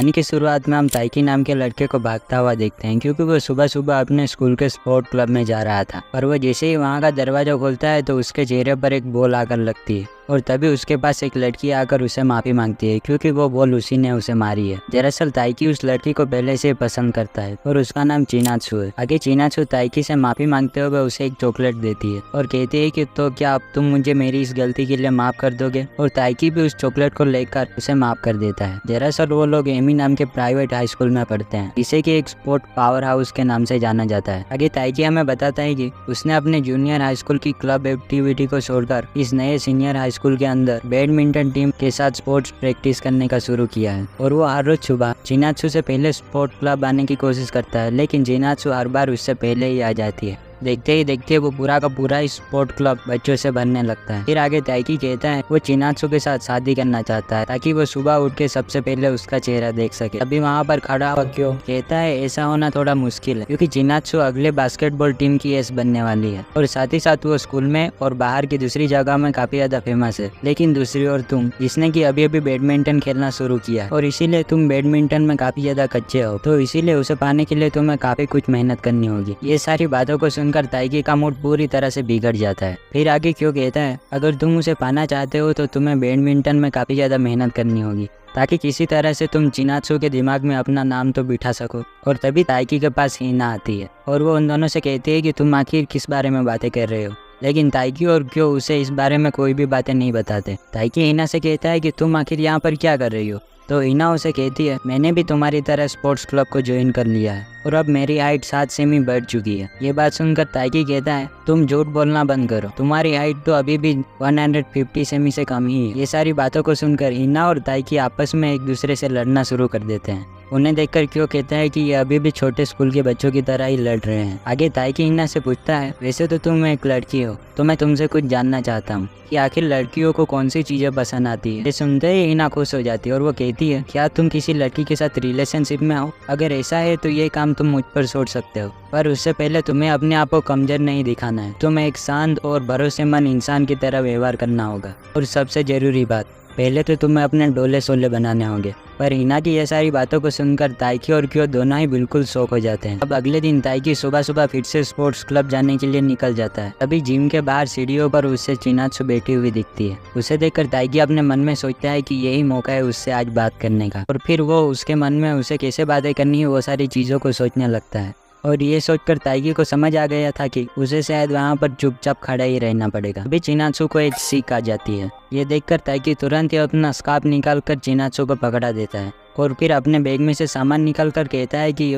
कहानी की शुरुआत में हम ताइकी नाम के लड़के को भागता हुआ देखते हैं, क्योंकि वो सुबह सुबह अपने स्कूल के स्पोर्ट क्लब में जा रहा था। पर वो जैसे ही वहाँ का दरवाजा खोलता है तो उसके चेहरे पर एक बॉल आकर लगती है और तभी उसके पास एक लड़की आकर उसे माफ़ी मांगती है, क्योंकि वो बॉल उसी ने उसे मारी है। दरअसल ताइकी उस लड़की को पहले से पसंद करता है और उसका नाम चिनात्सु है। आगे चिनात्सु ताइकी से माफ़ी मांगते हुए उसे एक चॉकलेट देती है और कहती है कि तो क्या अब तुम मुझे मेरी इस गलती के लिए माफ़ कर दोगे, और ताइकी भी उस चॉकलेट को लेकर उसे माफ़ कर देता है। दरअसल वो लोग एमी नाम के प्राइवेट हाई स्कूल में पढ़ते हैं, जिसे कि एक स्पोर्ट पावर हाउस के नाम से जाना जाता है। आगे ताइकी हमें बताता है कि उसने अपने जूनियर हाई स्कूल की क्लब एक्टिविटी को छोड़कर इस नए सीनियर हाई स्कूल के अंदर बैडमिंटन टीम के साथ स्पोर्ट्स प्रैक्टिस करने का शुरू किया है। और वो हर रोज सुबह चिनात्सु से पहले स्पोर्ट क्लब आने की कोशिश करता है, लेकिन चिनात्सु हर बार उससे पहले ही आ जाती है। देखते ही देखते वो पूरा का पूरा स्पोर्ट क्लब बच्चों से भरने लगता है। फिर आगे ताइकी कहता है वो चिनात्सु के साथ शादी करना चाहता है, ताकि वो सुबह उठ के सबसे पहले उसका चेहरा देख सके। अभी वहाँ पर खड़ा हुआ क्यों कहता है ऐसा होना थोड़ा मुश्किल है, क्योंकि चिनात्सु अगले बास्केटबॉल टीम की एस बनने वाली है, और साथ ही साथ वो स्कूल में और बाहर की दूसरी जगह में काफी ज्यादा फेमस है। लेकिन दूसरी ओर तुम, जिसने की अभी अभी बैडमिंटन खेलना शुरू किया और इसीलिए तुम बैडमिंटन में काफी ज्यादा कच्चे हो, तो इसीलिए उसे पाने के लिए तुम्हें काफी कुछ मेहनत करनी होगी। ये सारी बातों को सुनकर ताइकी का मूड पूरी तरह से बिगड़ जाता है। फिर आगे क्यों कहता है अगर तुम उसे पाना चाहते हो तो तुम्हें बैडमिंटन में काफी ज्यादा मेहनत करनी होगी, ताकि किसी तरह से तुम चिनात्सु के दिमाग में अपना नाम तो बिठा सको। और तभी ताइकी के पास हिना आती है और वो उन दोनों से कहती है कि तुम आखिर किस बारे में बातें कर रहे हो। लेकिन ताइकी और क्यों उसे इस बारे में कोई भी बातें नहीं बताते। ताइकी हिना से कहता है कि तुम आखिर यहाँ पर क्या कर रही हो, तो हिना उसे कहती है मैंने भी तुम्हारी तरह स्पोर्ट्स क्लब को ज्वाइन कर लिया है और अब मेरी हाइट 7 सेमी बढ़ चुकी है। ये बात सुनकर ताइकी कहता है तुम झूठ बोलना बंद करो, तुम्हारी हाइट तो अभी भी 150 सेमी से कम ही है। ये सारी बातों को सुनकर हिना और ताइकी आपस में एक दूसरे से लड़ना शुरू कर देते हैं। उन्हें देखकर क्यों कहता है कि ये अभी भी छोटे स्कूल के बच्चों की तरह ही लड़ रहे हैं। आगे ताइकी हिना से पूछता है वैसे तो तुम एक लड़की हो, तो मैं तुमसे कुछ जानना चाहता हूँ कि आखिर लड़कियों को कौन सी चीजें पसंद आती है। ये सुनते ही हिना खुश हो जाती है और वो कहती है क्या तुम किसी लड़की के साथ रिलेशनशिप में हो? अगर ऐसा है तो ये काम तुम मुझ पर छोड़ सकते हो, पर उससे पहले तुम्हें अपने आप को कमजोर नहीं दिखाना है। तुम्हें एक शांत और भरोसेमंद इंसान की तरह व्यवहार करना होगा, और सबसे जरूरी बात पहले तो तुम्हें अपने डोले सोले बनाने होंगे। पर हिना की ये सारी बातों को सुनकर ताइकी और क्यों दोनों ही बिल्कुल शॉक हो जाते हैं। अब अगले दिन ताइकी सुबह सुबह फिर से स्पोर्ट्स क्लब जाने के लिए निकल जाता है। अभी जिम के बाहर सीढ़ियों पर उससे चिनात्सु बैठी हुई दिखती है। उसे देखकर ताइकी अपने मन में सोचता है कि यही मौका है उससे आज बात करने का, और फिर वो उसके मन में उसे कैसे बातें करनी है वो सारी चीजों को सोचने लगता है। और ये सोचकर ताइकी को समझ आ गया था कि उसे शायद वहाँ पर चुपचाप खड़ा ही रहना पड़ेगा। अभी चिनात्सु को एक सीख आ जाती है। ये देखकर ताइकी तुरंत ही अपना स्कार्फ निकालकर चिनात्सु को पकड़ा देता है और फिर अपने बैग में से सामान निकालकर कहता है कि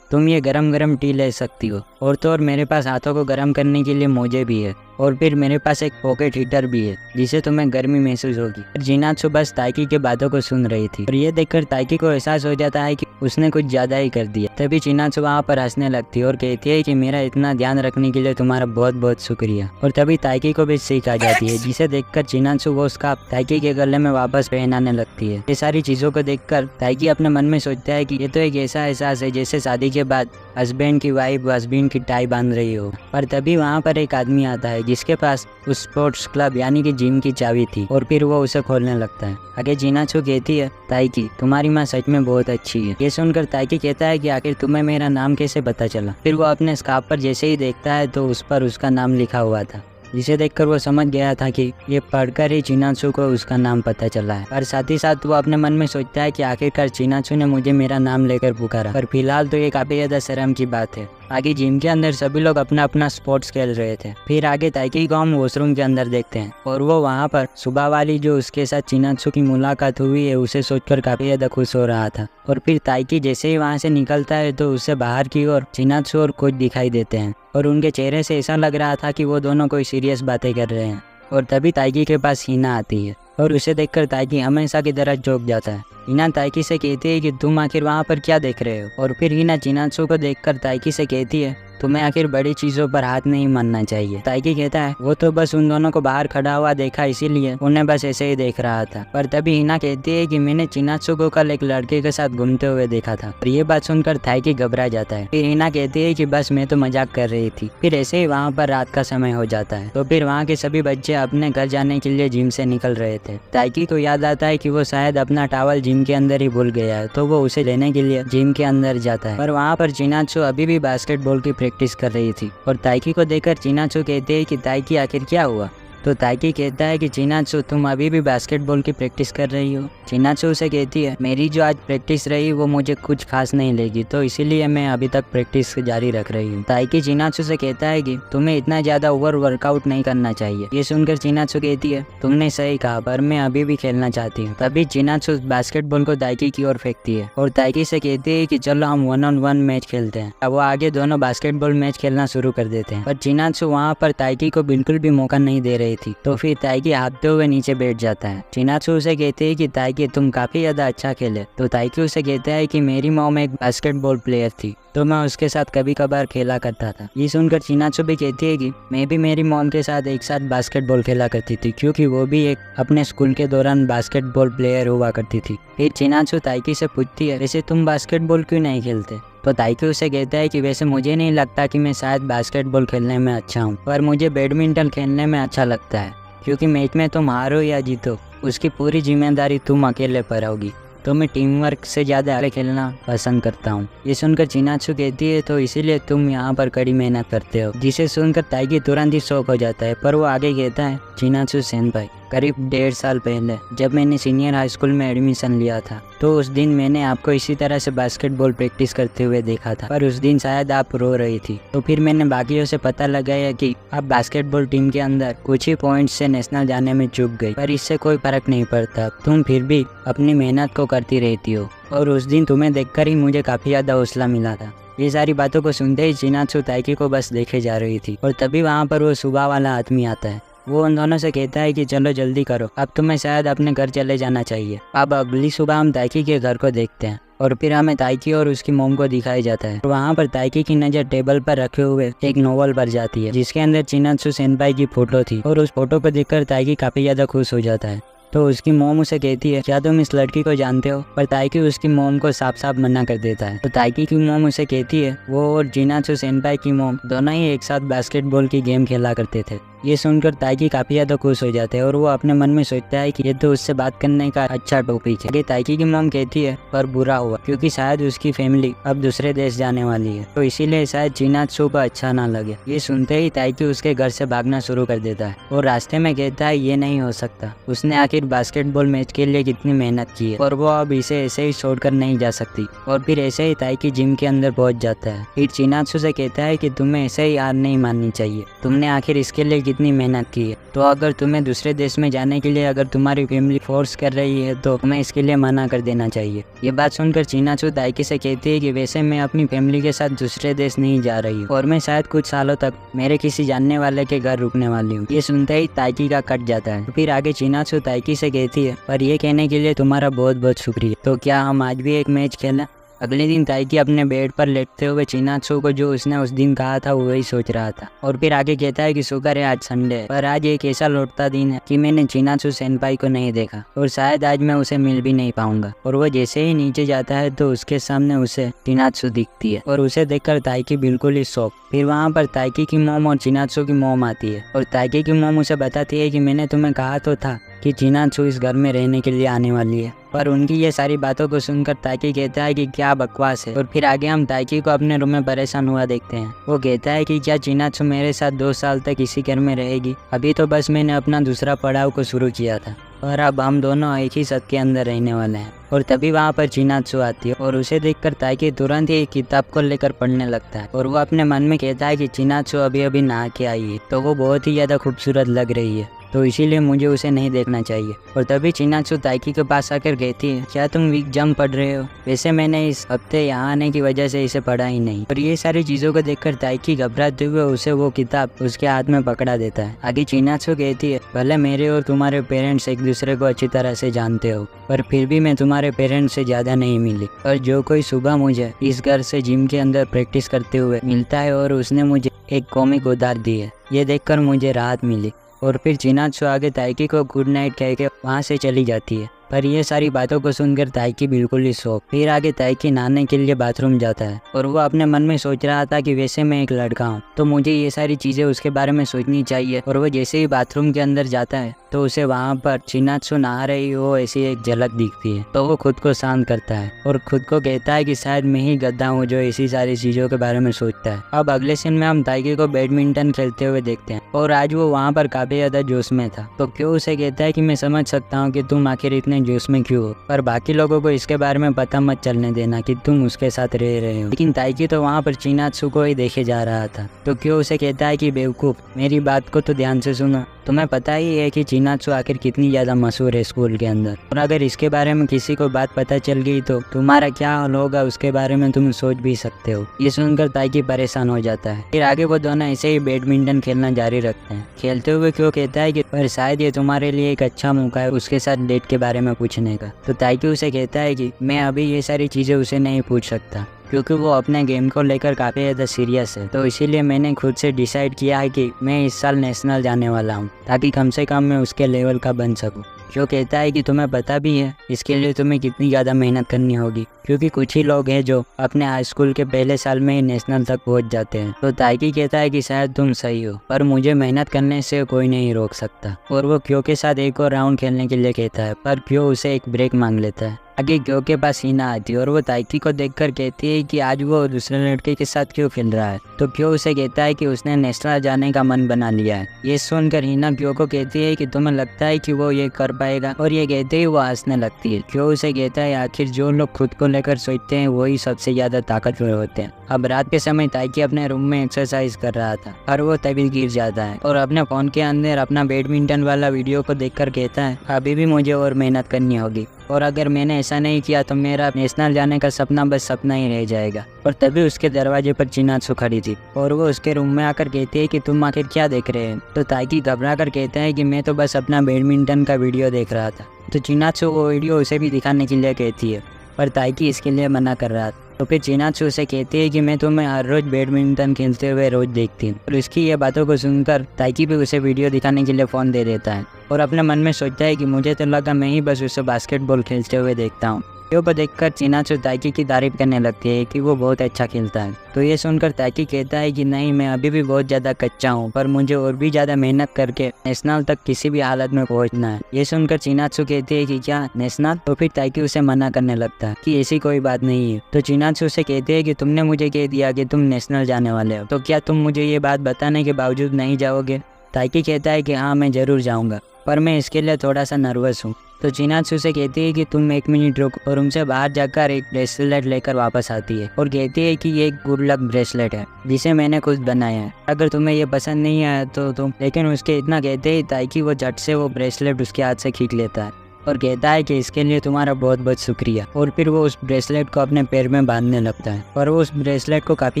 तुम ये गरम गरम टी ले सकती हो, और तो और मेरे पास हाथों को गर्म करने के लिए मोजे भी है, और फिर मेरे पास एक पॉकेट हीटर भी है जिससे तुम्हें गर्मी महसूस होगी। चिनात्सु बस ताइकी के बातों को सुन रही थी और ये देखकर ताइकी को एहसास हो जाता है कि उसने कुछ ज्यादा ही कर दिया। तभी चिनात्सु वहाँ पर हंसने लगती है और कहती है कि मेरा इतना ध्यान रखने के लिए तुम्हारा बहुत बहुत शुक्रिया। और तभी ताइकी को भी सीख आ जाती है, जिसे देखकर चिनात्सु वो उसका ताइकी के गले में वापस पहनाने लगती है। ये सारी चीजों को देखकर ताइकी अपने मन में सोचता है कि ये तो एक ऐसा एहसास है जैसे शादी के बाद हस्बैंड की वाइफ हस्बैंड की टाई बांध रही हो। पर तभी वहाँ पर एक आदमी आता है जिसके पास उस स्पोर्ट्स क्लब यानी कि जिम की चाबी थी, और फिर वो उसे खोलने लगता है। आगे चिनात्सु कहती है ताइकी तुम्हारी माँ सच में बहुत अच्छी है। ये सुनकर ताइकी कहता है कि आखिर तुम्हें मेरा नाम कैसे पता चला? फिर वो अपने स्कार्फ पर जैसे ही देखता है तो उस पर उसका नाम लिखा हुआ था, जिसे देखकर वो समझ गया था कि ये पढ़कर ही चिनात्सु को उसका नाम पता चला है। पर साथ ही साथ वो अपने मन में सोचता है कि आखिरकार चिनात्सु ने मुझे मेरा नाम लेकर पुकारा। पर फिलहाल तो ये काफी ज्यादा शर्म की बात है। आगे जिम के अंदर सभी लोग अपना अपना स्पोर्ट्स खेल रहे थे। फिर आगे ताइकी को हम वॉशरूम के अंदर देखते हैं और वो वहाँ पर सुबह वाली जो उसके साथ चिनात्सु की मुलाकात हुई है उसे सोचकर काफी ज्यादा खुश हो रहा था। और फिर ताइकी जैसे ही वहाँ से निकलता है तो उससे बाहर की ओर चिनात्सु और कोच दिखाई देते हैं, और उनके चेहरे से ऐसा लग रहा था कि वो दोनों कोई सीरियस बातें कर रहे हैं। और तभी ताइकी के पास हिना आती है और उसे देखकर ताइकी हमेशा की तरह चौंक जाता है। हिना ताइकी से कहती है कि तुम आखिर वहाँ पर क्या देख रहे हो? और फिर हिना चिनात्सु को देखकर ताइकी से कहती है तुम्हें आखिर बड़ी चीजों पर हाथ नहीं मारना चाहिए। ताइकी कहता है वो तो बस उन दोनों को बाहर खड़ा हुआ देखा, इसीलिए उन्हें बस ऐसे ही देख रहा था। पर तभी हिना कहती है कि मैंने चिनात्सु को कल एक लड़के के साथ घूमते हुए देखा था। और ये बात सुनकर ताइकी घबरा जाता है। फिर हिना कहती है कि बस मैं तो मजाक कर रही थी। फिर ऐसे ही वहाँ पर रात का समय हो जाता है। तो फिर वहाँ के सभी बच्चे अपने घर जाने के लिए जिम से निकल रहे थे। थे। ताइकी को याद आता है कि वो शायद अपना टॉवल जिम के अंदर ही भूल गया है, तो वो उसे लेने के लिए जिम के अंदर जाता है। पर वहाँ पर चिनाचो अभी भी बास्केटबॉल की प्रैक्टिस कर रही थी और ताइकी को देखकर चिनाचो कहते हैं कि ताइकी आखिर क्या हुआ। तो ताइकी कहता है कि चिनाचो तुम अभी भी बास्केटबॉल की प्रैक्टिस कर रही हो। चिनाचो उसे कहती है मेरी जो आज प्रैक्टिस रही वो मुझे कुछ खास नहीं लगी, तो इसीलिए मैं अभी तक प्रैक्टिस जारी रख रही हूँ। ताइकी चिनाचो से कहता है कि तुम्हें इतना ज़्यादा ओवर वर्कआउट नहीं करना चाहिए। ये सुनकर चिनाचो कहती है तुमने सही कहा, पर मैं अभी भी खेलना चाहती हूँ। तभी चिनाचो बास्केटबॉल को ताइकी की ओर फेंकती है और ताइकी से कहती है कि चलो हम 1-on-1 मैच खेलते हैं। अब वो आगे दोनों बास्केटबॉल मैच खेलना शुरू कर देते हैं, पर चिनाचो वहाँ पर ताइकी को बिल्कुल भी मौका नहीं दे रही थी। तो फिर ताइकी हारते हुए नीचे बैठ जाता है। चिनाचो उसे कहते हैं कि ताइकी तुम काफी ज्यादा अच्छा खेले। तो ताइकी उसे कहता है कि मेरी मॉम एक बास्केटबॉल प्लेयर थी, तो मैं उसके साथ कभी कभार खेला करता था। ये सुनकर चिनाचो भी कहती है कि मैं भी मेरी मॉम के साथ एक साथ बास्केटबॉल खेला करती थी, क्योंकि वो भी एक अपने स्कूल के दौरान बास्केटबॉल प्लेयर हुआ करती थी। फिर चिनाचो ताइकी से पूछती है वैसे तुम बास्केटबॉल क्यों नहीं खेलते। तो ताइकी उसे कहता है कि वैसे मुझे नहीं लगता कि मैं शायद बास्केटबॉल खेलने में अच्छा हूँ, पर मुझे बैडमिंटन खेलने में अच्छा लगता है, क्योंकि मैच में तुम हारो या जीतो उसकी पूरी जिम्मेदारी तुम अकेले पर होगी, तो मैं टीम वर्क से ज़्यादा अकेले खेलना पसंद करता हूँ। ये सुनकर चिनाचो कहती है तो इसीलिए तुम यहाँ पर कड़ी मेहनत करते हो, जिसे सुनकर ताइकी तुरंत ही शॉक हो जाता है। पर वो आगे कहता है चिनाचो सेनपाई, करीब 1.5 साल पहले जब मैंने सीनियर हाई स्कूल में एडमिशन लिया था, तो उस दिन मैंने आपको इसी तरह से बास्केटबॉल प्रैक्टिस करते हुए देखा था, पर उस दिन शायद आप रो रही थी। तो फिर मैंने बाकियों से पता लगाया कि आप बास्केटबॉल टीम के अंदर कुछ ही पॉइंट्स से नेशनल जाने में चूक गई, पर इससे कोई फर्क नहीं पड़ता, तुम फिर भी अपनी मेहनत को करती रहती हो, और उस दिन तुम्हें देखकर ही मुझे काफ़ी ज़्यादा हौसला मिला था। ये सारी बातों को सुनते ही चिनाचो ताइकी को बस देखे जा रही थी, और तभी वहाँ पर वो सुबह वाला आदमी आता है। वो उन दोनों से कहता है कि चलो जल्दी करो, अब तुम्हें शायद अपने घर चले जाना चाहिए। अब अगली सुबह हम ताइकी के घर को देखते हैं और फिर हमें ताइकी और उसकी मोम को दिखाया जाता है। वहाँ पर ताइकी की नज़र टेबल पर रखे हुए एक नोवेल पर जाती है, जिसके अंदर चिनाचो सेनपाई की फोटो थी, और उस फोटो को देखकर ताइकी काफ़ी ज़्यादा खुश हो जाता है। तो उसकी मोम उसे कहती है क्या तुम इस लड़की को जानते हो, पर ताइकी उसकी मोम को साफ साफ मना कर देता है। तो ताइकी की मोम उसे कहती है वो और चिनाचो सेनपाई की मोम दोनों ही एक साथ बास्केटबॉल की गेम खेला करते थे। ये सुनकर ताइकी काफ़ी ज़्यादा खुश हो जाते हैं और वो अपने मन में सोचता है कि ये तो उससे बात करने का अच्छा टॉपिक है। ताइकी की मोम कहती है पर बुरा हुआ, क्योंकि शायद उसकी फैमिली अब दूसरे देश जाने वाली है, तो इसीलिए शायद चिनाचो को अच्छा ना लगे। ये सुनते ही ताइकी उसके घर से भागना शुरू कर देता है और रास्ते में कहता है ये नहीं हो सकता, उसने आखिर बास्केटबॉल मैच के लिए कितनी मेहनत की है और वो अब इसे ऐसे ही छोड़कर नहीं जा सकती। और फिर ऐसे ही ताइकी जिम के अंदर पहुंच जाता है। फिर चिनाचो से कहता है कि तुम्हें ऐसे ही हार नहीं माननी चाहिए, तुमने आखिर इसके लिए कितनी मेहनत की है, तो अगर तुम्हें दूसरे देश में जाने के लिए अगर तुम्हारी फैमिली फोर्स कर रही है तो तुम्हें इसके लिए मना कर देना चाहिए। ये बात सुनकर चिनाचो ताइकी से कहती है कि वैसे मैं अपनी फैमिली के साथ दूसरे देश नहीं जा रही हूँ और मैं शायद कुछ सालों तक मेरे किसी जानने वाले के घर रुकने वाली हूँ। ये सुनते ही ताइकी का कट जाता है। तो फिर आगे चिनाचो ताइकी से कहती है पर ये कहने के लिए तुम्हारा बहुत बहुत शुक्रिया, तो क्या हम आज भी एक मैच खेलें। अगले दिन ताइकी अपने बेड पर लेटते हुए चिनाचो को जो उसने उस दिन कहा था वही सोच रहा था, और फिर आगे कहता है कि शुक्र है आज संडे है, पर आज एक ऐसा लौटता दिन है कि मैंने चिनाचो सेनपाई को नहीं देखा और शायद आज मैं उसे मिल भी नहीं पाऊंगा। और वो जैसे ही नीचे जाता है तो उसके सामने उसे चिनाचो दिखती है और उसे देखकर ताइकी बिल्कुल ही शॉक। फिर वहाँ पर ताइकी की मोम और चिनाचो की मोम आती है और ताइकी की मोम उसे बताती है कि मैंने तुम्हें कहा तो था कि चिनाचो इस घर में रहने के लिए आने वाली है। पर उनकी ये सारी बातों को सुनकर ताइकी कहता है कि क्या बकवास है। और फिर आगे हम ताइकी को अपने रूम में परेशान हुआ देखते हैं। वो कहता है कि क्या चिनाचो मेरे साथ 2 साल तक इसी घर में रहेगी, अभी तो बस मैंने अपना दूसरा पड़ाव को शुरू किया था और अब हम दोनों एक ही छत के अंदर रहने वाले हैं। और तभी वहाँ पर चिनाचो आती है और उसे देखकर ताइकी तुरंत ही एक किताब को लेकर पढ़ने लगता है और वो अपने मन में कहता है कि चिनाचो अभी अभी नहा के आई है, तो वो बहुत ही ज़्यादा खूबसूरत लग रही है, तो इसीलिए मुझे उसे नहीं देखना चाहिए। और तभी चिनाचो ताइकी के पास आकर कहती है क्या तुम वीक जंप पढ़ रहे हो, वैसे मैंने इस हफ्ते यहाँ आने की वजह से इसे पढ़ा ही नहीं। और ये सारी चीज़ों को देखकर ताइकी घबराते हुए उसे वो किताब उसके हाथ में पकड़ा देता है। आगे चिनाचो कहती है भले मेरे और तुम्हारे पेरेंट्स एक दूसरे को अच्छी तरह से जानते हो, पर फिर भी मैं तुम्हारे पेरेंट्स से ज़्यादा नहीं मिली। और जो कोई सुबह मुझे इस घर से जिम के अंदर प्रैक्टिस करते हुए मिलता है और उसने मुझे एक कॉमिक उधार दी है, ये देखकर मुझे राहत मिली। और फिर चिनाचो आगे ताइकी को गुड नाइट कह के वहाँ से चली जाती है। पर ये सारी बातों को सुनकर ताइकी बिल्कुल ही शॉक। फिर आगे ताइकी नहाने के लिए बाथरूम जाता है और वो अपने मन में सोच रहा था कि वैसे मैं एक लड़का हूँ तो मुझे ये सारी चीज़ें उसके बारे में सोचनी चाहिए। और वो जैसे ही बाथरूम के अंदर जाता है तो उसे वहाँ पर चिनात्सु नहा रही हो ऐसी एक झलक दिखती है। तो वो खुद को शांत करता है और खुद को कहता है कि शायद मैं ही गद्दा हूँ जो ऐसी सारी चीजों के बारे में सोचता है। अब अगले सीन में हम ताइकी को बैडमिंटन खेलते हुए देखते हैं और आज वो वहाँ पर काफी ज्यादा जोश में था। तो क्यों उसे कहता है कि मैं समझ सकता हूँ कि तुम आखिर इतने जोश में क्यों हो, पर बाकी लोगों को इसके बारे में पता मत चलने देना कि तुम उसके साथ रह रहे हो। लेकिन ताइकी तो वहाँ पर चिनात्सु को ही देखे जा रहा था। तो क्यों उसे कहता है कि बेवकूफ, मेरी बात को तो ध्यान से सुनो। तुम्हें पता ही है कि चिनात्सु आखिर कितनी ज्यादा मशहूर है स्कूल के अंदर, और अगर इसके बारे में किसी को बात पता चल गई तो तुम्हारा क्या हाल होगा उसके बारे में तुम सोच भी सकते हो। ये सुनकर ताइकी परेशान हो जाता है। फिर आगे वो दोनों ऐसे ही बैडमिंटन खेलना जारी रखते हैं। खेलते हुए क्यों कहता है कि पर शायद ये तुम्हारे लिए एक अच्छा मौका है उसके साथ डेट के बारे में पूछने का। तो ताइकी उसे कहता है कि मैं अभी ये सारी चीजें उसे नहीं पूछ सकता क्योंकि वो अपने गेम को लेकर काफ़ी ज़्यादा सीरियस है। तो इसीलिए मैंने खुद से डिसाइड किया है कि मैं इस साल नेशनल जाने वाला हूँ ताकि कम से कम मैं उसके लेवल का बन सकूँ। जो कहता है कि तुम्हें पता भी है इसके लिए तुम्हें कितनी ज़्यादा मेहनत करनी होगी क्योंकि कुछ ही लोग हैं जो अपने हाई स्कूल के पहले साल में ही नेशनल तक पहुंच जाते हैं। तो ताइकी कहता है कि शायद तुम सही हो पर मुझे मेहनत करने से कोई नहीं रोक सकता। और वो क्यो के साथ एक और राउंड खेलने के लिए कहता है पर क्यो उसे एक ब्रेक मांग लेता है। आगे क्यो के पास हिना आती है और वो ताइकी को देखकर कहती है कि आज वो दूसरे लड़के के साथ क्यों खेल रहा है। तो क्यो उसे कहता है कि उसने नेशनल जाने का मन बना लिया है। ये सुनकर हिना क्यो को कहती है कि तुम्हें लगता है कि वो ये कर पाएगा, और ये कहते ही वो हंसने लगती है। क्यो उसे कहता है आखिर जो लोग खुद को लेकर सोचते हैं वही सबसे ज्यादा ताकतवर होते हैं। अब रात के समय ताइकी अपने रूम में एक्सरसाइज कर रहा था और वो तभी गिर जाता है और अपने फोन के अंदर अपना बैडमिंटन वाला वीडियो को देखकर कहता है अभी भी मुझे और मेहनत करनी होगी, और अगर मैंने ऐसा नहीं किया तो मेरा नेशनल जाने का सपना बस सपना ही रह जाएगा। और तभी उसके दरवाजे पर चिनात्सु खड़ी थी और वो उसके रूम में आकर कहती है कि तुम आखिर क्या देख रहे हैं। तो ताइकी घबरा कर कहता है कि मैं तो बस अपना बैडमिंटन का वीडियो देख रहा था। तो चिनात्सु वो वीडियो उसे भी दिखाने के लिए कहती है पर ताइकी इसके लिए मना कर रहा था। तो फिर चिनात्सु उसे कहती है कि मैं तुम्हें हर रोज बैडमिंटन खेलते हुए रोज देखती हूँ। और उसकी ये बातों को सुनकर ताइकी भी उसे वीडियो दिखाने के लिए फ़ोन दे देता है और अपने मन में सोचता है कि मुझे तो लगा मैं ही बस उसे बास्केटबॉल खेलते हुए देखता हूँ। वीडियो को देखकर चिनात्सु ताइकी की तारीफ करने लगती है कि वो बहुत अच्छा खेलता है। तो ये सुनकर ताइकी कहता है कि नहीं, मैं अभी भी बहुत ज़्यादा कच्चा हूँ पर मुझे और भी ज़्यादा मेहनत करके नेशनल तक किसी भी हालत में पहुँचना है। ये सुनकर चिनात्सु कहती है कि क्या नेशनल? तो फिर ताइकी उसे मना करने लगता है कि ऐसी कोई बात नहीं है। तो चिनात्सु उसे कहती है कि तुमने मुझे कह दिया कि तुम नेशनल जाने वाले हो, तो क्या तुम मुझे ये बात बताने के बावजूद नहीं जाओगे? ताइकी कहता है कि हाँ मैं ज़रूर जाऊँगा पर मैं इसके लिए थोड़ा सा नर्वस हूँ। तो चिनात्सु से कहती है कि तुम 1 मिनट रुक, और उनसे बाहर जाकर एक ब्रेसलेट लेकर वापस आती है और कहती है कि ये एक गुड लक ब्रेसलेट है जिसे मैंने खुद बनाया है, अगर तुम्हें ये पसंद नहीं आया तो तुम। लेकिन उसके इतना कहते ही ताइकी वो झट से वो ब्रेसलेट उसके हाथ से खींच लेता है और कहता है कि इसके लिए तुम्हारा बहुत बहुत शुक्रिया। और फिर वो उस ब्रेसलेट को अपने पैर में बांधने लगता है और वो उस ब्रेसलेट को काफ़ी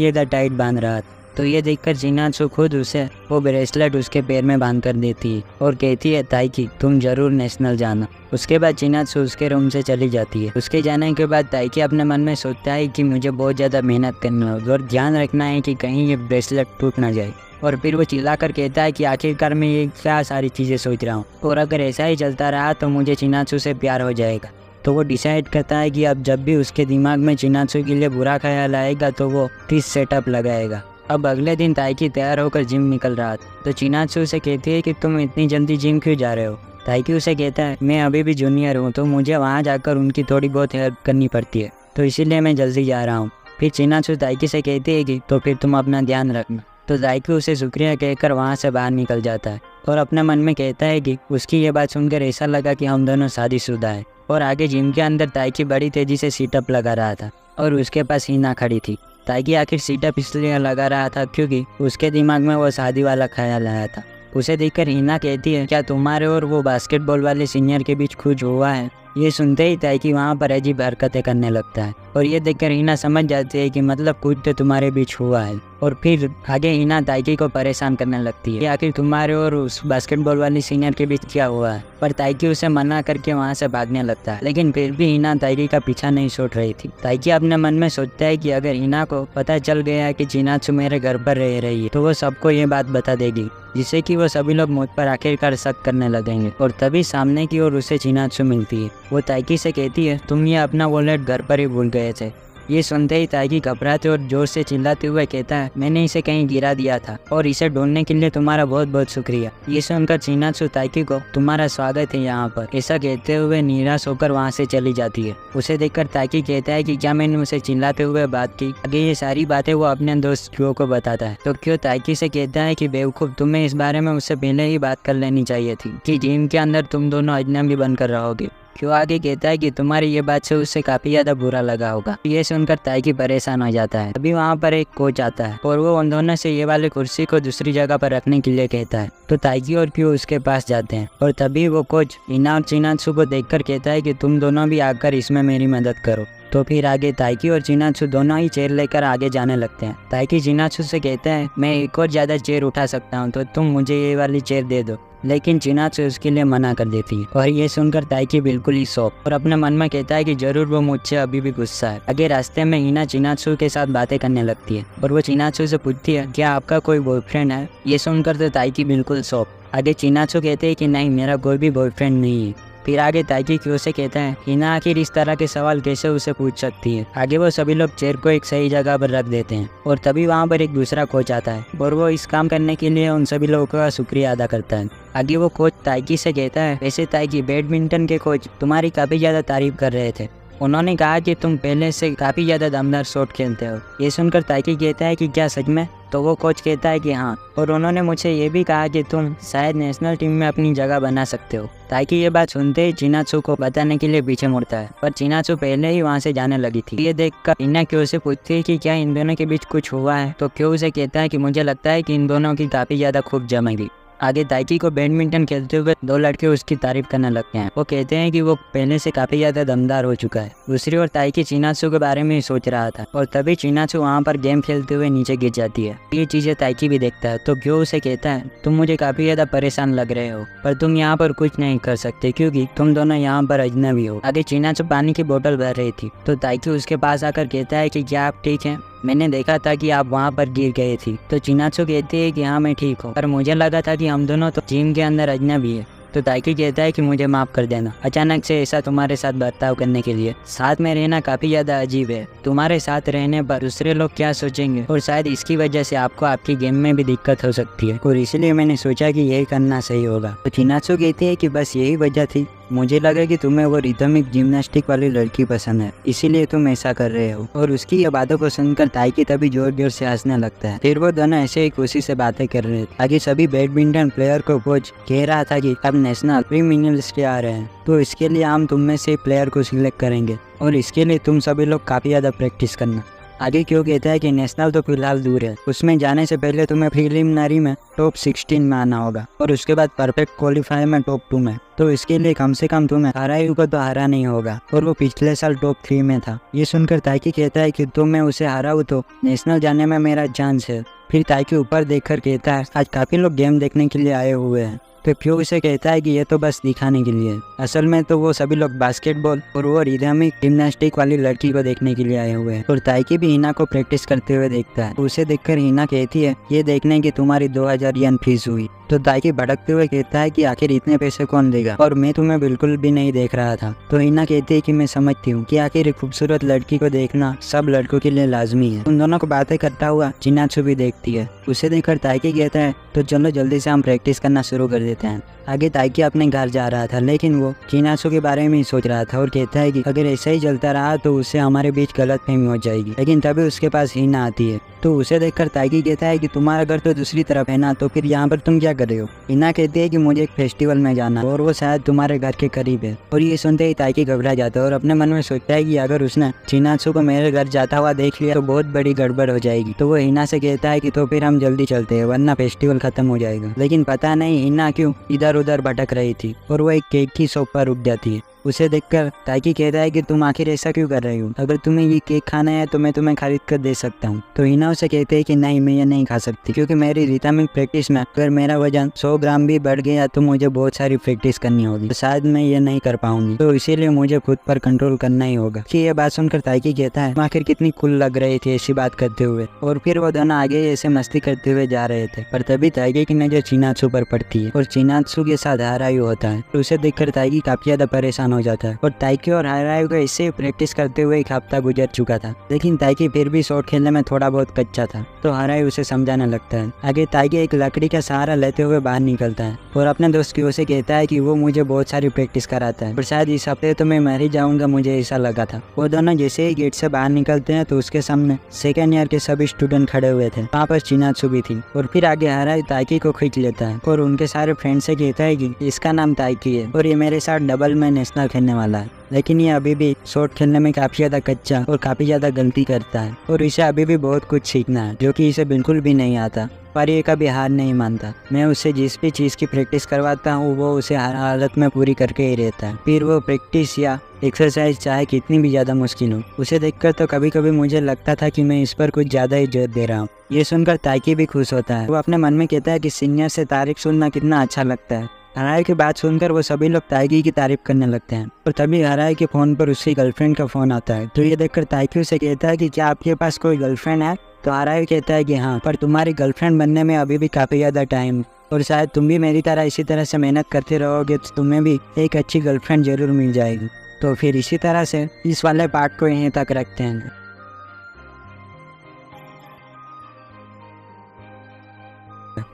ज़्यादा टाइट बांध रहा था। तो ये देखकर चिनात्सु खुद उसे वो ब्रेसलेट उसके पैर में बांध कर देती है और कहती है ताइकी तुम जरूर नेशनल जाना। उसके बाद चिनात्सु उसके रूम से चली जाती है। उसके जाने के बाद ताइकी अपने मन में सोचता है कि मुझे बहुत ज़्यादा मेहनत करनी होगी और ध्यान रखना है कि कहीं ये ब्रेसलेट टूट ना जाए। और फिर वो चिल्लाकर कहता है कि आखिरकार मैं ये क्या सारी चीज़ें सोच रहा हूँ, और अगर ऐसा ही चलता रहा तो मुझे चिनात्सु से प्यार हो जाएगा। तो वो डिसाइड करता है कि अब जब भी उसके दिमाग में चिनात्सु के लिए बुरा ख्याल आएगा तो वो 30 सेटअप लगाएगा। अब अगले दिन ताइकी तैयार होकर जिम निकल रहा था। तो चिनात्सु उसे कहती है कि तुम इतनी जल्दी जिम क्यों जा रहे हो? ताइकी उसे कहता है मैं अभी भी जूनियर हूँ तो मुझे वहाँ जाकर उनकी थोड़ी बहुत हेल्प करनी पड़ती है, तो इसीलिए मैं जल्दी जा रहा हूँ। फिर चिनात्सु ताइकी से कहती है कि तो फिर तुम अपना ध्यान रखना। तो ताइकी उसे शुक्रिया कहकर वहाँ से बाहर निकल जाता है और अपने मन में कहता है कि उसकी ये बात सुनकर ऐसा लगा कि हम दोनों शादीशुदा है। और आगे जिम के अंदर ताइकी बड़ी तेजी से सीटअप लगा रहा था और उसके पास हिना खड़ी थी। ताइकी आखिर सीटअप इसलिए लगा रहा था क्योंकि उसके दिमाग में वो शादी वाला ख्याल आया था। उसे देखकर हिना कहती है क्या तुम्हारे और वो बास्केटबॉल वाले सीनियर के बीच कुछ हुआ है? ये सुनते ही ताइकी वहाँ पर अजीब हरकतें करने लगता है और ये देखकर हिना समझ जाती है कि मतलब कुछ तो तुम्हारे बीच हुआ है। और फिर आगे हिना ताइकी को परेशान करने लगती है कि आखिर तुम्हारे और उस बास्केटबॉल वाली सीनियर के बीच क्या हुआ है। पर ताइकी उसे मना करके वहाँ से भागने लगता है, लेकिन फिर भी हिना ताइकी का पीछा नहीं छोड़ रही थी। ताइकी अपने मन में सोचता है कि अगर हिना को पता चल गया कि चिनात्सु मेरे घर पर रह रही है तो वो सबको ये बात बता देगी, जिससे कि वो सभी लोग मुझ पर आखिरकार शक करने लगेंगे। और तभी सामने की ओर उसे चिनात्सु मिलती है। वो ताइकी से कहती है तुम ये अपना वॉलेट घर पर ही भूल गए थे। ये सुनते ही ताइकी घबराते और जोर से चिल्लाते हुए कहता है, मैंने इसे कहीं गिरा दिया था और इसे ढूंढने के लिए तुम्हारा बहुत बहुत शुक्रिया। ये सुनकर चिनात्सु ताइकी को तुम्हारा स्वागत है यहाँ पर ऐसा कहते हुए निराश होकर वहाँ से चली जाती है। उसे देखकर ताइकी कहता है कि क्या मैंने उसे चिल्लाते हुए बात की। आगे ये सारी बातें वो अपने दोस्त क्यो को बताता है तो क्यो ताइकी से कहता है कि बेवकूफ, तुम्हें इस बारे में उससे पहले ही बात कर लेनी चाहिए थी कि जिम के अंदर तुम दोनों अजनबी बनकर रहोगे। क्यों आगे कहता है कि तुम्हारी ये बात से उससे काफी ज्यादा बुरा लगा होगा। ये सुनकर ताइकी परेशान हो जाता है। अभी वहाँ पर एक कोच आता है और वो उन दोनों से ये वाली कुर्सी को दूसरी जगह पर रखने के लिए कहता है। तो ताइकी और क्यों उसके पास जाते हैं और तभी वो कोच हिना और चिनात्सु को देखकर कहता है कि तुम दोनों भी आकर इसमें मेरी मदद करो। तो फिर आगे ताइकी और चिनात्सु दोनों ही चेयर लेकर आगे जाने लगते हैं। ताइकी चिनात्सु से कहते हैं, मैं एक और ज्यादा चेयर उठा सकता हूँ तो तुम मुझे ये वाली चेयर दे दो, लेकिन चिनात्सु उसके लिए मना कर देती है। और ये सुनकर ताइकी बिल्कुल ही शॉक और अपने मन में कहता है कि जरूर वो मुझसे अभी भी गुस्सा है। आगे रास्ते में हिना चिनात्सु के साथ बातें करने लगती है और वो चिनात्सु से पूछती है, क्या आपका कोई बॉयफ्रेंड है। ये सुनकर तो ताइकी बिल्कुल शॉक। आगे चिनात्सु कहते हैं कि नहीं, मेरा कोई भी बॉयफ्रेंड नहीं है। फिर आगे ताइकी क्यों से कहता है, हिना आखिर इस तरह के सवाल कैसे उसे पूछ सकती है। आगे वो सभी लोग चेयर को एक सही जगह पर रख देते हैं और तभी वहाँ पर एक दूसरा कोच आता है और वो इस काम करने के लिए उन सभी लोगों का शुक्रिया अदा करता है। आगे वो कोच ताइकी से कहता है, वैसे ताइकी, बैडमिंटन के कोच तुम्हारी काफ़ी ज़्यादा तारीफ कर रहे थे। उन्होंने कहा कि तुम पहले से काफ़ी ज़्यादा दमदार शॉट खेलते हो। ये सुनकर ताइकी कहता है कि क्या सच में। तो वो कोच कहता है कि हाँ, और उन्होंने मुझे ये भी कहा कि तुम शायद नेशनल टीम में अपनी जगह बना सकते हो। ताइकी ये बात सुनते ही चिनात्सु को बताने के लिए पीछे मुड़ता है, पर चिनात्सु पहले ही वहाँ से जाने लगी थी। ये देखकर हिना क्यों से पूछती है कि क्या इन दोनों के बीच कुछ हुआ है। तो क्यों उसे कहता है कि मुझे लगता है कि इन दोनों की काफ़ी ज़्यादा खूब जमेगी। आगे ताइकी को बैडमिंटन खेलते हुए दो लड़के उसकी तारीफ करने लगते हैं। वो कहते हैं कि वो पहले से काफी ज्यादा दमदार हो चुका है। दूसरी ओर ताइकी चिनात्सु के बारे में सोच रहा था और तभी चिनात्सु वहाँ पर गेम खेलते हुए नीचे गिर जाती है। ये चीजें ताइकी भी देखता है तो क्यों उसे कहता है, तुम मुझे काफी ज्यादा परेशान लग रहे हो, पर तुम यहाँ पर कुछ नहीं कर सकते क्योंकि तुम दोनों यहाँ पर अजनबी हो। आगे चिनात्सु पानी की बोतल भर रही थी तो ताइकी उसके पास आकर कहता है कि क्या आप ठीक हैं, मैंने देखा था कि आप वहाँ पर गिर गए थी। तो चिनात्सु कहती है कि हाँ, मैं ठीक हूँ, पर मुझे लगा था कि हम दोनों तो जिम के अंदर अजनबी है। तो ताइकी कहता है कि मुझे माफ़ कर देना, अचानक से ऐसा तुम्हारे साथ बर्ताव करने के लिए। साथ में रहना काफ़ी ज़्यादा अजीब है, तुम्हारे साथ रहने पर दूसरे लोग क्या सोचेंगे और शायद इसकी वजह से आपको आपकी गेम में भी दिक्कत हो सकती है, और इसलिए मैंने सोचा कि यही करना सही होगा। तो चिनात्सु कहती है कि बस यही वजह थी, मुझे लगा कि तुम्हें वो रिदमिक जिम्नास्टिक वाली लड़की पसंद है, इसीलिए तुम ऐसा कर रहे हो। और उसकी ये बातों को सुनकर ताइकी तभी जोर जोर से हंसने लगता है। फिर वो दोनों ऐसे ही खुशी से बातें कर रहे थे। आगे सभी बैडमिंटन प्लेयर को कोच कह रहा था कि अब नेशनल प्रीमियर आ रहे हैं, तो इसके लिए हम तुम में से प्लेयर को सिलेक्ट करेंगे और इसके लिए तुम सभी लोग काफी ज्यादा प्रैक्टिस करना। आगे क्यों कहता है कि नेशनल तो फिलहाल दूर है, उसमें जाने से पहले तुम्हें प्रीलिमिनरी में टॉप 16 में आना होगा और उसके बाद परफेक्ट क्वालिफाई में टॉप 2 में। तो इसके लिए कम से कम तुम्हें हरायू को तो हरा नहीं होगा, और वो पिछले साल टॉप 3 में था। ये सुनकर ताइकी कहता है कि तुम मैं उसे हराऊँ तो नेशनल जाने में मेरा चांस है। फिर ताइकी ऊपर देखकर कहता है, आज काफी लोग गेम देखने के लिए आए हुए हैं। तो क्यों उसे कहता है कि ये तो बस दिखाने के लिए, असल में तो वो सभी लोग बास्केटबॉल और वो रिदमिक जिम्नास्टिक वाली लड़की को देखने के लिए आए हुए हैं। और ताइकी भी हिना को प्रैक्टिस करते हुए देखता है। उसे देखकर हिना कहती है, ये देखने की तुम्हारी 2000 येन फीस हुई। तो ताइकी भड़कते हुए कहता है कि आखिर इतने पैसे कौन देगा, और मैं तुम्हें बिल्कुल भी नहीं देख रहा था। तो हिना कहती है कि मैं समझती हूँ कि आखिर एक खूबसूरत लड़की को देखना सब लड़कों के लिए लाजमी है। उन दोनों को बातें करता हुआ चिनात्सु भी देखती है। उसे देखकर ताइकी कहता है, तो चलो जल्दी से हम प्रैक्टिस करना शुरू कर देते हैं। आगे ताइकी अपने घर जा रहा था, लेकिन वो चिनात्सु के बारे में ही सोच रहा था और कहता है कि अगर ऐसा ही चलता रहा तो उससे हमारे बीच गलतफहमी हो जाएगी। लेकिन तभी उसके पास हिना आती है। तो उसे देखकर ताइकी कहता है कि तुम्हारा घर तो दूसरी तरफ है ना, तो फिर यहाँ पर तुम क्या कर रहे हो। हिना कहती है कि मुझे एक फेस्टिवल में जाना और वो शायद तुम्हारे घर के करीब है। और ये सुनते ही ताइकी घबरा जाता है और अपने मन में सोचता है कि अगर उसने चिनात्सु को मेरे घर जाता हुआ देख लिया तो बहुत बड़ी गड़बड़ हो जाएगी। तो वो हिना से कहता है कि तो फिर हम जल्दी चलते हैं, वरना फेस्टिवल खत्म हो जाएगा। लेकिन पता नहीं हिना क्यों इधर उधर भटक रही थी और वो एक केक की शॉप पर रुक जाती है। उसे देखकर ताइकी कहता है कि तुम आखिर ऐसा क्यों कर रही हो, अगर तुम्हें ये केक खाना है तो मैं तुम्हें खरीद कर दे सकता हूँ। तो हिना उसे कहते है कि नहीं, मैं ये नहीं खा सकती, क्योंकि मेरी रिदमिक प्रैक्टिस में अगर मेरा वजन 100 ग्राम भी बढ़ गया तो मुझे बहुत सारी प्रैक्टिस करनी होगी, तो शायद मैं ये नहीं कर पाऊंगी, तो इसीलिए मुझे खुद पर कंट्रोल करना ही होगा। कि ये बात सुनकर ताइकी कहता है, आखिर कितनी कुल लग रही थी ऐसी बात करते हुए। और फिर वो दोनों आगे ऐसे मस्ती करते हुए जा रहे थे, पर तभी ताइकी की नजर चिनात्सु पर पड़ती है और चिनात्सु के साथ हरायू होता है। तो उसे देखकर ताइकी काफी ज्यादा परेशान परेशान हो जाता है और ताइकी और हारायु को इससे प्रैक्टिस करते हुए एक हफ्ता गुजर चुका था, लेकिन ताइकी फिर भी शॉट खेलने में थोड़ा बहुत कच्चा था। तो हारायु उसे समझाने लगता है। आगे ताइकी एक लकड़ी का सहारा लेते हुए बाहर निकलता है और अपने दोस्त की उसे कहता है कि वो मुझे बहुत सारी प्रैक्टिस कराता है और शायद इस हफ्ते तो मैं मर ही जाऊंगा, मुझे ऐसा लगा था। वो दोनों जैसे ही गेट से बाहर निकलते हैं तो उसके सामने सेकेंड ईयर के सभी स्टूडेंट खड़े हुए थे। वहाँ पर चिनात्सु भी थी और फिर आगे हारायु ताइकी को खींच लेता है और उनके सारे फ्रेंड से कहता है कि इसका नाम ताइकी है और ये मेरे साथ डबल में नेशनल खेलने वाला है, लेकिन ये अभी भी शॉट खेलने में काफी ज्यादा कच्चा और काफी ज्यादा गलती करता है और इसे अभी भी बहुत कुछ सीखना है जो कि इसे बिल्कुल भी नहीं आता। पर ये कभी हार नहीं मानता। मैं उससे जिस भी चीज़ की प्रैक्टिस करवाता हूँ वो उसे हर हालत में पूरी करके ही रहता है। फिर वो प्रैक्टिस या एक्सरसाइज चाहे कितनी भी ज़्यादा मुश्किल हो, उसे देखकर तो कभी कभी मुझे लगता था कि मैं इस पर कुछ ज़्यादा ही जोर दे रहा हूँ। ये सुनकर ताइकी भी खुश होता है। वो अपने मन में कहता है कि सीनियर से तारीफ सुनना कितना अच्छा लगता है। हारायु की बात सुनकर वो सभी लोग ताइकी की तारीफ करने लगते हैं और तभी हारायु के फ़ोन पर उसकी गर्लफ्रेंड का फ़ोन आता है। तो ये देखकर ताइकी उसे कहता है कि क्या आपके पास कोई गर्लफ्रेंड है? तो हारायु कहता है कि हाँ, पर तुम्हारी गर्लफ्रेंड बनने में अभी भी काफ़ी ज़्यादा टाइम और शायद तुम भी मेरी तरह इसी तरह से मेहनत करते रहोगे तो तुम्हें भी एक अच्छी गर्लफ्रेंड ज़रूर मिल जाएगी। तो फिर इसी तरह से इस वाले पार्ट को यहीं तक रखते हैं।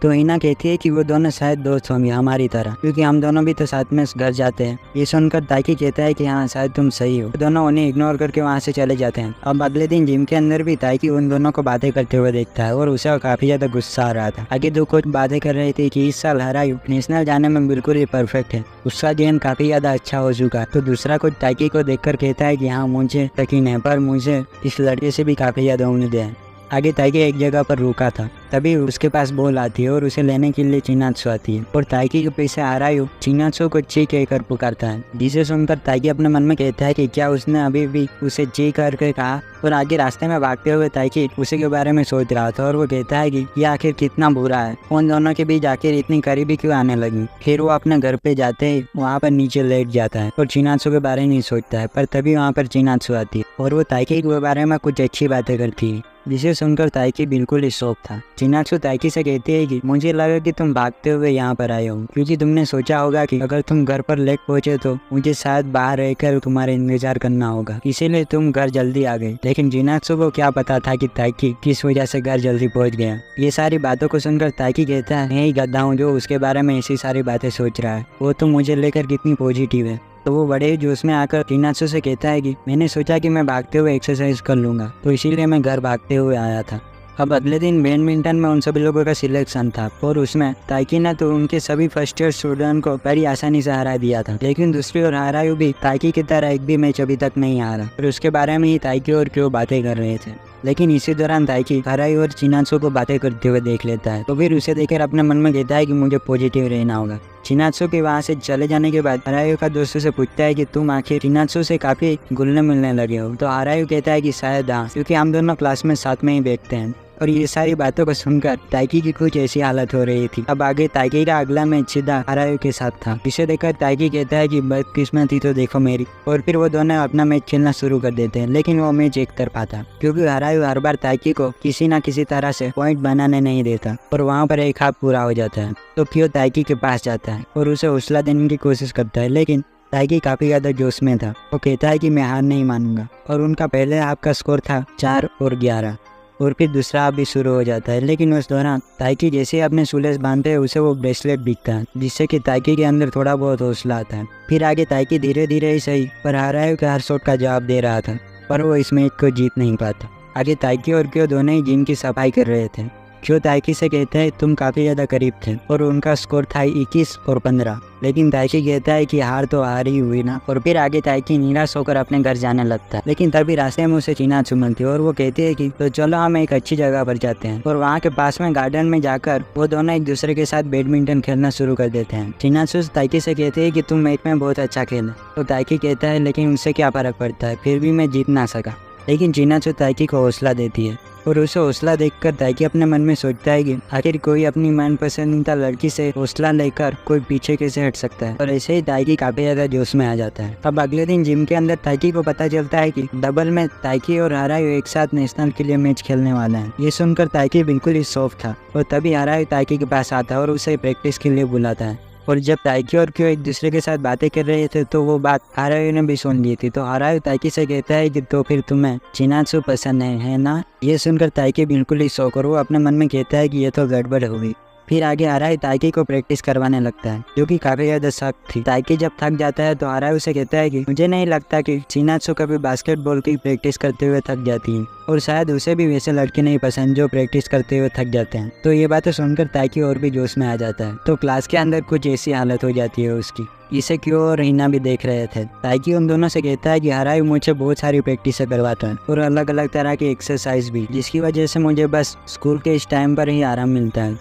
तो हिना कहती है कि वो दोनों शायद दोस्त होंगे हमारी तरह, क्योंकि हम दोनों भी तो साथ में घर जाते हैं। ये सुनकर ताइकी कहता है कि हाँ शायद तुम सही हो। दोनों उन्हें इग्नोर करके वहाँ से चले जाते हैं। अब अगले दिन जिम के अंदर भी ताइकी उन दोनों को बातें करते हुए देखता है और उसे काफी ज्यादा गुस्सा आ रहा था। आगे दो कुछ बातें कर रहे थे कि इस साल हारायु नेशनल जाने में बिल्कुल ही परफेक्ट है, उसका गेम काफी ज्यादा अच्छा हो चुका है। तो दूसरा कुछ ताइकी को देखकर कहता है कि हाँ मुझे यकीन है, पर मुझे इस लड़के से भी काफी ज्यादा उम्मीदें हैं। आगे ताइकी एक जगह पर रुका था, तभी उसके पास बॉल आती है और उसे लेने के लिए चिनात्सु आती है और ताइकी के पीछे हारायु चिनात्सु को ची कहकर पुकारता है, जिसे सुनकर ताइकी अपने मन में कहता है कि क्या उसने अभी भी उसे ची करके कहा। और आगे रास्ते में भागते हुए ताइकी उसी के बारे में सोच रहा था और वो कहता है कि यह आखिर कितना बुरा है, उन दोनों के बीच आखिर इतनी करीबी क्यों आने लगी। फिर वो अपने घर पे जाते ही वहाँ पर नीचे लेट जाता है और चिनात्सु के बारे में सोचता है, पर तभी वहाँ पर चिनात्सु आती है और वो ताइकी के बारे में कुछ अच्छी बातें करती है, जिसे सुनकर ताइकी बिल्कुल ही शॉक था। चिनात्सु ताइकी से कहती है कि मुझे लगा कि तुम भागते हुए यहाँ पर आए हो, क्योंकि तुमने सोचा होगा कि अगर तुम घर पर लेट पहुंचे तो मुझे शायद बाहर रहकर तुम्हारा इंतजार करना होगा, इसीलिए तुम घर जल्दी आ गए। लेकिन चिनात्सु को क्या पता था कि ताइकी किस वजह से घर जल्दी पहुँच गया। ये सारी बातों को सुनकर ताइकी कहता है मैं ही गधा हूँ जो उसके बारे में ऐसी सारी बातें सोच रहा है, वो तो मुझे लेकर कितनी पॉजिटिव है। तो वो बड़े जोश में आकर चिनात्सु से कहता है कि मैंने सोचा कि मैं भागते हुए एक्सरसाइज कर लूँगा, तो इसीलिए मैं घर भागते हुए आया था। अब अगले दिन बैडमिंटन में उन सभी लोगों का सिलेक्शन था और उसमें ताइकी ने तो उनके सभी फर्स्ट ईयर स्टूडेंट को बड़ी आसानी से हरा दिया था। लेकिन दूसरी ओर हारायु भी ताइकी की तरह एक भी मैच अभी तक नहीं हारा और उसके बारे में ही ताइकी और क्यों बातें कर रहे थे। लेकिन इसी दौरान ताइकी हारायु और चिनात्सु को बातें करते हुए देख लेता है, तो फिर उसे देखकर अपने मन में कहता है कि मुझे पॉजिटिव रहना होगा। चिनात्सु के वहाँ से चले जाने के बाद हारायु का दोस्तों से पूछता है कि तुम आखिर चिनात्सु से काफी घुलने मिलने लगे हो। तो हारायु कहता है कि शायद हाँ, क्योंकि हम दोनों क्लास में साथ में ही बैठते हैं। और ये सारी बातों को सुनकर ताइकी की कुछ ऐसी हालत हो रही थी। अब आगे ताइकी का अगला मैच सीधा हारायु के साथ था, जिसे देखकर ताइकी कहता है कि बदकिस्मती तो देखो मेरी। और फिर वो दोनों अपना मैच खेलना शुरू कर देते हैं, लेकिन वो मैच एक तरफा था, क्योंकि हारायु हर बार ताइकी को किसी न किसी तरह से पॉइंट बनाने नहीं देता और वहाँ पर एक हाफ पूरा हो जाता है। तो फिर ताइकी के पास जाता है और उसे हौसला देने की कोशिश करता है, लेकिन ताइकी काफी ज्यादा जोश में था। वो कहता है कि मैं हार नहीं मानूंगा और उनका पहले हाफ का स्कोर था 4 और 11 और फिर दूसरा हाफ भी शुरू हो जाता है। लेकिन उस दौरान ताइकी जैसे अपने शूलेस बांधते हैं उसे वो ब्रेसलेट दिखता है, जिससे कि ताइकी के अंदर थोड़ा बहुत हौसला आता है। फिर आगे ताइकी धीरे धीरे ही सही पर हारायु के हर शॉट का जवाब दे रहा था, पर वो इस मैच को जीत नहीं पाता। आगे ताइकी और क्यों दोनों ही जिम की सफाई कर रहे थे। क्यों ताइकी से कहते हैं तुम काफी ज्यादा करीब थे और उनका स्कोर था 21 और 15, लेकिन ताइकी कहता है कि हार तो हार ही हुई ना। और फिर आगे ताइकी निराश होकर अपने घर जाने लगता है, लेकिन तभी रास्ते में उसे चिनात्सु मिलती है और वो कहती है कि तो चलो हम एक अच्छी जगह पर जाते हैं। और वहाँ के पास में गार्डन में जाकर वो दोनों एक दूसरे के साथ बैडमिंटन खेलना शुरू कर देते हैं। चिनात्सु ताइकी से कहते हैं कि तुम मैच में बहुत अच्छा खेले। तो ताइकी कहता है लेकिन उससे क्या फर्क पड़ता है, फिर भी मैं जीत ना सका। लेकिन चिनात्सु ताइकी को हौसला देती है और उसे हौसला देखकर ताइकी अपने मन में सोचता है कि आखिर कोई अपनी मनपसंदीदा लड़की से हौसला लेकर कोई पीछे कैसे हट सकता है। और ऐसे ही ताइकी काफी ज्यादा जोश में आ जाता है। अब अगले दिन जिम के अंदर ताइकी को पता चलता है कि डबल में ताइकी और हारायु एक साथ नेशनल के लिए मैच खेलने वाले हैं। ये सुनकर ताइकी बिल्कुल ही शॉक था और तभी हारायु ताइकी के पास आता है और उसे प्रैक्टिस के लिए बुलाता है। और जब ताइकी और क्यों एक दूसरे के साथ बातें कर रहे थे तो वो बात हारायू ने भी सुन ली थी। तो हारायू ताइकी से कहता है कि तो फिर तुम्हें चिनात्सु पसंद है ना। ये सुनकर ताइकी बिल्कुल ही शौक और वो अपने मन में कहता है कि ये तो गड़बड़ हो गई। फिर आगे हारायू ताइकी को प्रैक्टिस करवाने लगता है जो कि काफी ज्यादा सख्त थी। ताइकी जब थक जाता है तो हारायू उसे कहता है कि मुझे नहीं लगता कि चिनात्सु कभी बास्केटबॉल की प्रैक्टिस करते हुए थक जाती है और शायद उसे भी वैसे लड़के नहीं पसंद जो प्रैक्टिस करते हुए थक जाते हैं। तो ये बातें सुनकर ताइकी और भी जोश में आ जाता है। तो क्लास के अंदर कुछ ऐसी हालत हो जाती है उसकी। इसे क्यों और हिना भी देख रहे थे। ताइकी उन दोनों से कहता है कि हारायू मुझे बहुत सारी प्रैक्टिस करवाता है और अलग अलग तरह की एक्सरसाइज भी, जिसकी वजह से मुझे बस स्कूल के इस टाइम पर ही आराम मिलता है।